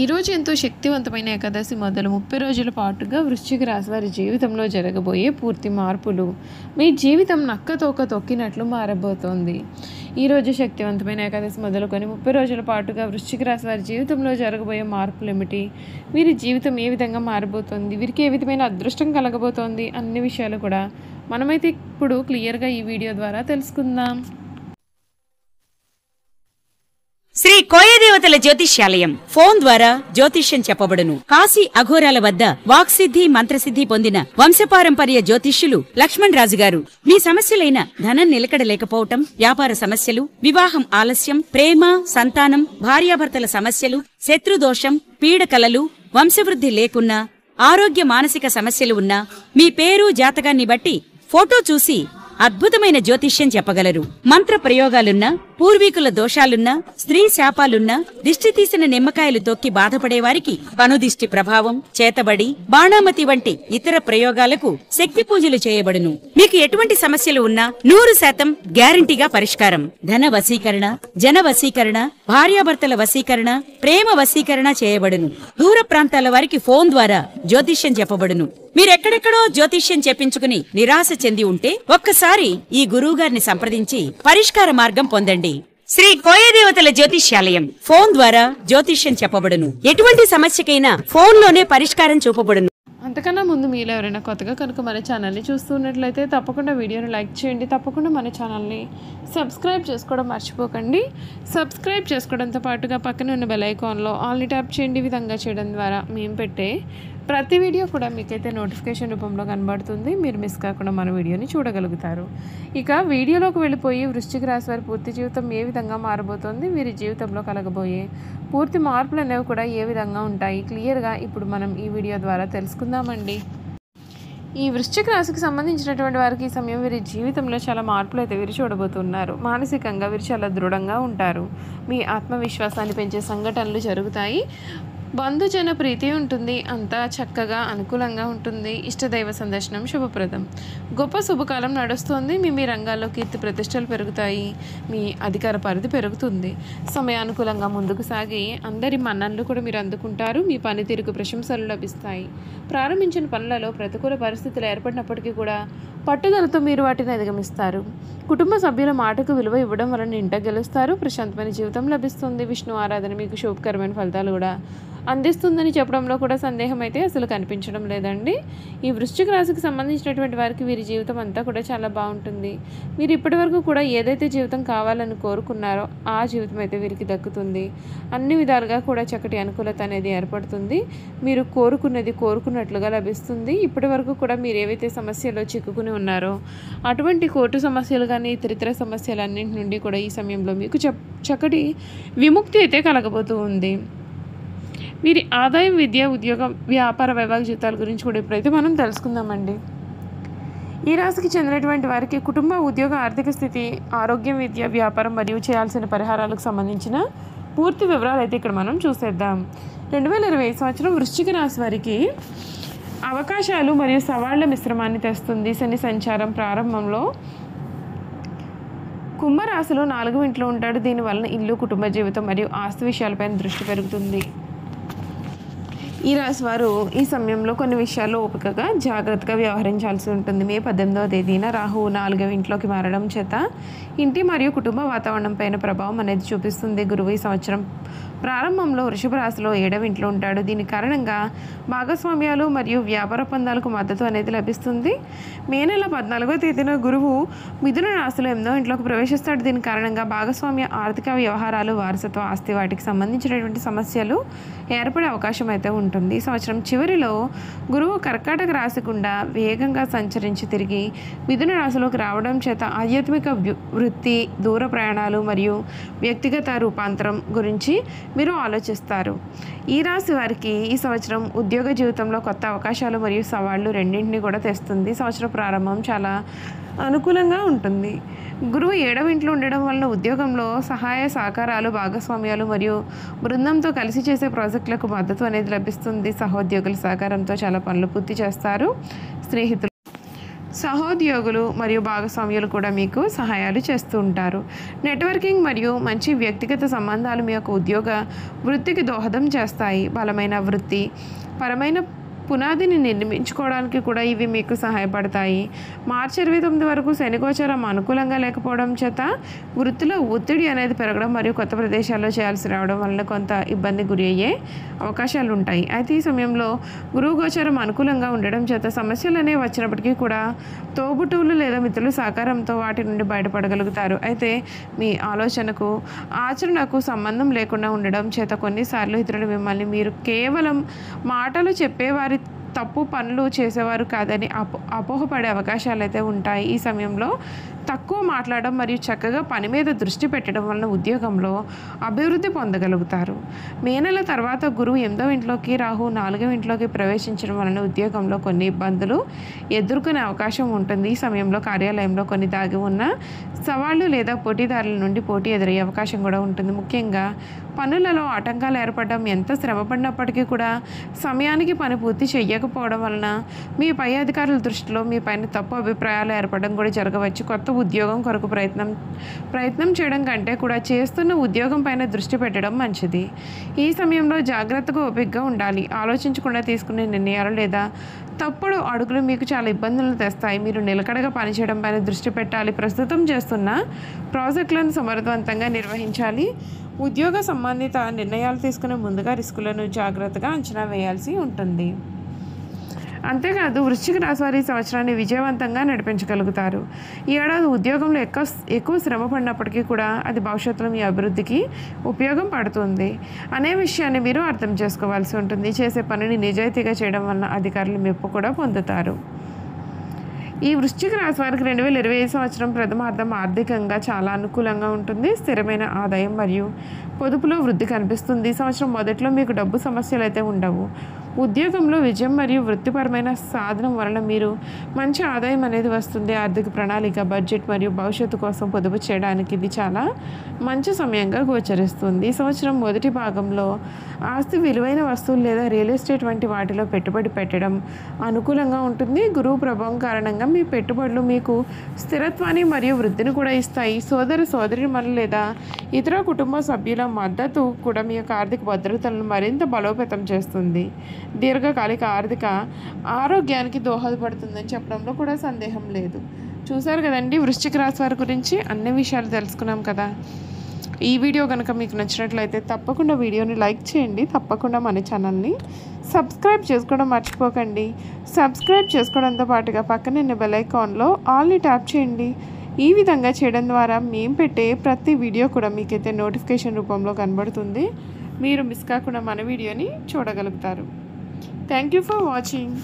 ఈరోజు ఎంతో శక్తివంతమైన ఏకాదశి మొదలు 30 రోజుల పాటుగా వృశ్చిక రాశి వారి జీవితంలో జరగబోయే పూర్తి మార్పులు మీ జీవితం నక్కతోక తొక్కినట్లు మారబోతోంది. ఈరోజు శక్తివంతమైన ఏకాదశి మొదలుకొని 30 రోజుల పాటుగా వృశ్చిక రాశి వారి జీవితంలో జరగబోయే మార్పులు ఏమిటి, వీరి జీవితం ఏ విధంగా మారబోతోంది, వీరికి ఏ విధమైన అదృష్టం కలగబోతోంది అన్ని విషయాలు కూడా మనమైతే ఇప్పుడు క్లియర్గా ఈ వీడియో ద్వారా తెలుసుకుందాం. శ్రీ కోయదేవతల జ్యోతిష్యాలయం ఫోన్ ద్వారా జ్యోతిష్యం చెప్పబడును. కాశీ అఘోరాల వద్ద వాక్సిద్ధి మంత్రసిద్ధి పొందిన వంశపారంపర్య జ్యోతిష్యులు లక్ష్మణ్ రాజు గారు మీ సమస్యలైన ధనం నిలకడ లేకపోవటం, వ్యాపార సమస్యలు, వివాహం ఆలస్యం, ప్రేమ, సంతానం, భార్యాభర్తల సమస్యలు, శత్రుదోషం, పీడకలలు, వంశవృద్ధి లేకున్నా, ఆరోగ్య మానసిక సమస్యలు ఉన్నా మీ పేరు జాతకాన్ని బట్టి ఫోటో చూసి అద్భుతమైన జ్యోతిష్యం చెప్పగలరు. మంత్ర ప్రయోగాలున్నా, పూర్వీకుల దోషాలున్నా, స్త్రీ శాపాలున్నా, దిష్టి తీసిన నిమ్మకాయలు తొక్కి బాధపడేవారికి కనుదిష్టి ప్రభావం, చేతబడి, బాణామతి వంటి ఇతర ప్రయోగాలకు శక్తి పూజలు చేయబడును. మీకు ఎటువంటి సమస్యలు ఉన్నా 100% గ్యారంటీగా పరిష్కారం. ధన వశీకరణ, జన వశీకరణ, భార్యాభర్తల వశీకరణ, ప్రేమ వశీకరణ చేయబడును. దూర ప్రాంతాల వారికి ఫోన్ ద్వారా జ్యోతిష్యం చెప్పబడును. మీరెక్కడెక్కడో జ్యోతిష్యం చెప్పించుకుని నిరాశ చెంది ఉంటే ఒక్కసారి ఈ గురువుగారిని సంప్రదించి పరిష్కార మార్గం పొందండి. శ్రీ కోయదేవతల జ్యోతిష్యాలయం ఫోన్ ద్వారా జ్యోతిష్యం చెప్పబడును. ఎటువంటి సమస్యకైనా ఫోన్లోనే పరిష్కారం చూపబడును. అంతకన్నా ముందు మీలో ఎవరైనా కొత్తగా కనుక మన ఛానల్ని చూస్తున్నట్లయితే తప్పకుండా వీడియోని లైక్ చేయండి. తప్పకుండా మన ఛానల్ని సబ్స్క్రైబ్ చేసుకోవడం మర్చిపోకండి. సబ్స్క్రైబ్ చేసుకోవడంతో పాటుగా పక్కన ఉన్న బెల్ ఐకాన్లో ఆల్ని ట్యాప్ చేయండి. ఈ విధంగా చేయడం ద్వారా మేము పెట్టే ప్రతి వీడియో కూడా మీకైతే నోటిఫికేషన్ రూపంలో కనబడుతుంది. మీరు మిస్ కాకుండా మన వీడియోని చూడగలుగుతారు. ఇక వీడియోలోకి వెళ్ళిపోయి వృశ్చిక రాశి వారి పూర్తి జీవితం ఏ విధంగా మారబోతోంది, వీరి జీవితంలో కలగబోయే పూర్తి మార్పులు అనేవి కూడా ఏ విధంగా ఉంటాయి క్లియర్గా ఇప్పుడు మనం ఈ వీడియో ద్వారా తెలుసుకుందామండి. ఈ వృశ్చిక రాశికి సంబంధించినటువంటి వారికి ఈ సమయం వీరి జీవితంలో చాలా మార్పులు అయితే వీరు చూడబోతున్నారు. మానసికంగా వీరు చాలా దృఢంగా ఉంటారు. మీ ఆత్మవిశ్వాసాన్ని పెంచే సంఘటనలు జరుగుతాయి. బంధుజన ప్రీతి ఉంటుంది. అంతా చక్కగా అనుకూలంగా ఉంటుంది. ఇష్టదైవ సందర్శనం శుభప్రదం. గొప్ప శుభకాలం నడుస్తుంది. మీ రంగాల్లో కీర్తి ప్రతిష్టలు పెరుగుతాయి. మీ అధికార పరిధి పెరుగుతుంది. సమయానుకూలంగా ముందుకు సాగి అందరి మన్ననలు కూడా మీరు అందుకుంటారు. మీ పనితీరుకు ప్రశంసలు లభిస్తాయి. ప్రారంభించిన పనులలో ప్రతికూల పరిస్థితులు ఏర్పడినప్పటికీ కూడా పట్టుదలతో మీరు వాటిని అధిగమిస్తారు. కుటుంబ సభ్యుల మాటకు విలువ ఇవ్వడం వలన ఇంట గెలుస్తారు. ప్రశాంతమైన జీవితం లభిస్తుంది. విష్ణు ఆరాధన మీకు శుభకరమైన ఫలితాలు కూడా అందిస్తుందని చెప్పడంలో కూడా సందేహం అయితే అసలు కనిపించడం లేదండి. ఈ వృశ్చిక రాశికి సంబంధించినటువంటి వారికి వీరి జీవితం అంతా కూడా చాలా బాగుంటుంది. మీరు ఇప్పటి వరకు కూడా ఏదైతే జీవితం కావాలని కోరుకున్నారో ఆ జీవితం అయితే వీరికి దక్కుతుంది. అన్ని విధాలుగా కూడా చక్కటి అనుకూలత అనేది ఏర్పడుతుంది. మీరు కోరుకున్నది కోరుకున్నట్లుగా లభిస్తుంది. ఇప్పటి వరకు కూడా మీరు ఏవైతే సమస్యల్లో చిక్కుకుని ఉన్నారో అటువంటి కోర్టు సమస్యలు కానీ ఇతరితర సమస్యలన్నింటి నుండి కూడా ఈ సమయంలో మీకు చక్కటి విముక్తి అయితే కలగబోతూ ఉంది. వీరి ఆదాయం, విద్య, ఉద్యోగం, వ్యాపార, వైవాహిక జీవితాల గురించి కూడా ఇప్పుడైతే మనం తెలుసుకుందామండి. ఈ రాశికి చెందినటువంటి వారికి కుటుంబ, ఉద్యోగ, ఆర్థిక స్థితి, ఆరోగ్యం, విద్య, వ్యాపారం మరియు చేయాల్సిన పరిహారాలకు సంబంధించిన పూర్తి వివరాలు అయితే ఇక్కడ మనం చూసేద్దాం. 2020 సంవత్సరం వృశ్చిక రాశి వారికి అవకాశాలు మరియు సవాళ్ల మిశ్రమాన్ని తెస్తుంది. శని సంచారం ప్రారంభంలో కుంభరాశిలో 4వ ఇంట్లో ఉంటాడు. దీనివలన ఇల్లు, కుటుంబ జీవితం మరియు ఆస్తి విషయాలపైన దృష్టి పెరుగుతుంది. ఈ రాశి వారు ఈ సమయంలో కొన్ని విషయాల్లో ఓపికగా జాగ్రత్తగా వ్యవహరించాల్సి ఉంటుంది. మే 18వ తేదీన రాహువు 4వ ఇంట్లోకి మారడం చేత ఇంటి మరియు కుటుంబ వాతావరణం పైన ప్రభావం అనేది చూపిస్తుంది. గురువు ఈ సంవత్సరం ప్రారంభంలో వృషభ రాశిలో 7వ ఇంట్లో ఉంటాడు. దీని కారణంగా భాగస్వామ్యాలు మరియు వ్యాపార ఒప్పందాలకు మద్దతు అనేది లభిస్తుంది. మే నెల 14వ తేదీన గురువు మిథున రాశిలో 8వ ఇంట్లోకి ప్రవేశిస్తాడు. దీని కారణంగా భాగస్వామ్య ఆర్థిక వ్యవహారాలు, వారసత్వ ఆస్తి వాటికి సంబంధించినటువంటి సమస్యలు ఏర్పడే అవకాశం అయితే ఉంటుంది. ఈ సంవత్సరం చివరిలో గురువు కర్కాటక రాశి గుండా వేగంగా సంచరించి తిరిగి మిథున రాశిలోకి రావడం చేత ఆధ్యాత్మిక వృత్తి, దూర ప్రయాణాలు మరియు వ్యక్తిగత రూపాంతరం గురించి మీరు ఆలోచిస్తారు. ఈ రాశి వారికి ఈ సంవత్సరం ఉద్యోగ జీవితంలో కొత్త అవకాశాలు మరియు సవాళ్లు రెండింటినీ కూడా తెస్తుంది. సంవత్సరం ప్రారంభం చాలా అనుకూలంగా ఉంటుంది. గురువు 7వ ఇంట్లో ఉండడం వలన ఉద్యోగంలో సహాయ సహకారాలు, భాగస్వామ్యాలు మరియు బృందంతో కలిసి చేసే ప్రాజెక్టులకు మద్దతు అనేది లభిస్తుంది. సహోద్యోగుల సహకారంతో చాలా పనులు పూర్తి చేస్తారు. సహోద్యోగులు మరియు భాగస్వామ్యులు కూడా మీకు సహాయాలు చేస్తూ ఉంటారు. నెట్వర్కింగ్ మరియు మంచి వ్యక్తిగత సంబంధాలు మీ యొక్క ఉద్యోగ వృత్తికి దోహదం చేస్తాయి. బలమైన వృత్తి పరమైన పునాదిని నిర్మించుకోవడానికి కూడా ఇవి మీకు సహాయపడతాయి. మార్చి 29 వరకు శని గోచరం అనుకూలంగా లేకపోవడం చేత వృత్తిలో ఒత్తిడి అనేది పెరగడం మరియు కొత్త ప్రదేశాల్లో చేయాల్సి రావడం వలన కొంత ఇబ్బంది గురి అయ్యే అవకాశాలు ఉంటాయి. అయితే ఈ సమయంలో గురువు గోచరం అనుకూలంగా ఉండడం చేత సమస్యలు అనేవి వచ్చినప్పటికీ కూడా తోబుట్టువులు లేదా మిత్రుల సహకారంతో వాటి నుండి బయటపడగలుగుతారు. అయితే మీ ఆలోచనకు ఆచరణకు సంబంధం లేకుండా ఉండడం చేత కొన్నిసార్లు ఇతరులు మిమ్మల్ని మీరు కేవలం మాటలు చెప్పేవారి తప్పు పనులు చేసేవారు కాదని అపోహపడే అవకాశాలు అయితే ఉంటాయి. ఈ సమయంలో తక్కువ మాట్లాడడం మరియు చక్కగా పని మీద దృష్టి పెట్టడం వలన ఉద్యోగంలో అభివృద్ధి పొందగలుగుతారు. మే నెల తర్వాత గురువు 8వ ఇంట్లోకి, రాహు 4వ ఇంట్లోకి ప్రవేశించడం వలన ఉద్యోగంలో కొన్ని ఇబ్బందులు ఎదుర్కొనే అవకాశం ఉంటుంది. ఈ సమయంలో కార్యాలయంలో కొన్ని దాగి ఉన్న సవాళ్లు లేదా పోటీదారుల నుండి పోటీ ఎదురయ్యే అవకాశం కూడా ఉంటుంది. ముఖ్యంగా పనులలో ఆటంకాలు ఏర్పడడం, ఎంత శ్రమపడినప్పటికీ కూడా సమయానికి పని పూర్తి చేయకపోవడం వలన మీ పై అధికారుల దృష్టిలో మీ పైన తప్పు అభిప్రాయాలు ఏర్పడడం కూడా జరగవచ్చు. కొత్త ఉద్యోగం కొరకు ప్రయత్నం చేయడం కంటే కూడా చేస్తున్న ఉద్యోగం పైన దృష్టి పెట్టడం మంచిది. ఈ సమయంలో జాగ్రత్తగా ఓపికగా ఉండాలి. ఆలోచించకుండా తీసుకునే నిర్ణయాలు లేదా తప్పుడు అడుగులు మీకు చాలా ఇబ్బందులను తెస్తాయి. మీరు నిలకడగా పనిచేయడం పైన దృష్టి పెట్టాలి. ప్రస్తుతం చేస్తున్న ప్రాజెక్టులను సమర్థవంతంగా నిర్వహించాలి. ఉద్యోగ సంబంధిత నిర్ణయాలు తీసుకునే ముందుగా రిస్కులను జాగ్రత్తగా అంచనా వేయాల్సి ఉంటుంది. అంతేకాదు వృశ్చిక రాశి వారి సంవత్సరాన్ని విజయవంతంగా నడిపించగలుగుతారు. ఈ ఏడాది ఉద్యోగంలో ఎక్కువ శ్రమ పడినప్పటికీ కూడా అది భవిష్యత్తులో మీ అభివృద్ధికి ఉపయోగం పడుతుంది అనే విషయాన్ని మీరు అర్థం చేసుకోవాల్సి ఉంటుంది. చేసే పనిని నిజాయితీగా చేయడం వలన అధికారులు మెప్పు కూడా పొందుతారు. ఈ వృశ్చిక రాశి వారికి 2025 సంవత్సరం ప్రథమార్థం ఆర్థికంగా చాలా అనుకూలంగా ఉంటుంది. స్థిరమైన ఆదాయం మరియు పొదుపులో వృద్ధి కనిపిస్తుంది. ఈ సంవత్సరం మొదట్లో మీకు డబ్బు సమస్యలు అయితే ఉండవు. ఉద్యోగంలో విజయం మరియు వృత్తిపరమైన సాధనం వలన మీరు మంచి ఆదాయం అనేది వస్తుంది. ఆర్థిక ప్రణాళిక, బడ్జెట్ మరియు భవిష్యత్తు కోసం పొదుపు చేయడానికి ఇది చాలా మంచి సమయంగా గోచరిస్తుంది. ఈ సంవత్సరం మొదటి భాగంలో ఆస్తి, విలువైన వస్తువులు లేదా రియల్ ఎస్టేట్ వంటి వాటిలో పెట్టుబడి పెట్టడం అనుకూలంగా ఉంటుంది. గురువు ప్రభావం కారణంగా మీ పెట్టుబడులు మీకు స్థిరత్వాన్ని మరియు వృద్ధిని కూడా ఇస్తాయి. సోదరిమణులు లేదా ఇతర కుటుంబ సభ్యుల మద్దతు కూడా మీ యొక్క ఆర్థిక భద్రతలను మరింత బలోపేతం చేస్తుంది. దీర్ఘకాలిక ఆర్థిక ఆరోగ్యానికి దోహదపడుతుందని చెప్పడంలో కూడా సందేహం లేదు. చూసారు కదండి, వృశ్చిక రాశి వారి గురించి అన్ని విషయాలు తెలుసుకున్నాం కదా. ఈ వీడియో కనుక మీకు నచ్చినట్లయితే తప్పకుండా వీడియోని లైక్ చేయండి. తప్పకుండా మన ఛానల్ని సబ్స్క్రైబ్ చేసుకోవడం మర్చిపోకండి. సబ్స్క్రైబ్ చేసుకోవడంతో పాటుగా పక్కన బెల్ ఐకాన్లో ఆల్ని ట్యాప్ చేయండి. ఈ విధంగా చేయడం ద్వారా మేము పెట్టే ప్రతి వీడియో కూడా మీకైతే నోటిఫికేషన్ రూపంలో కనబడుతుంది. మీరు మిస్ కాకుండా మన వీడియోని చూడగలుగుతారు. Thank you for watching.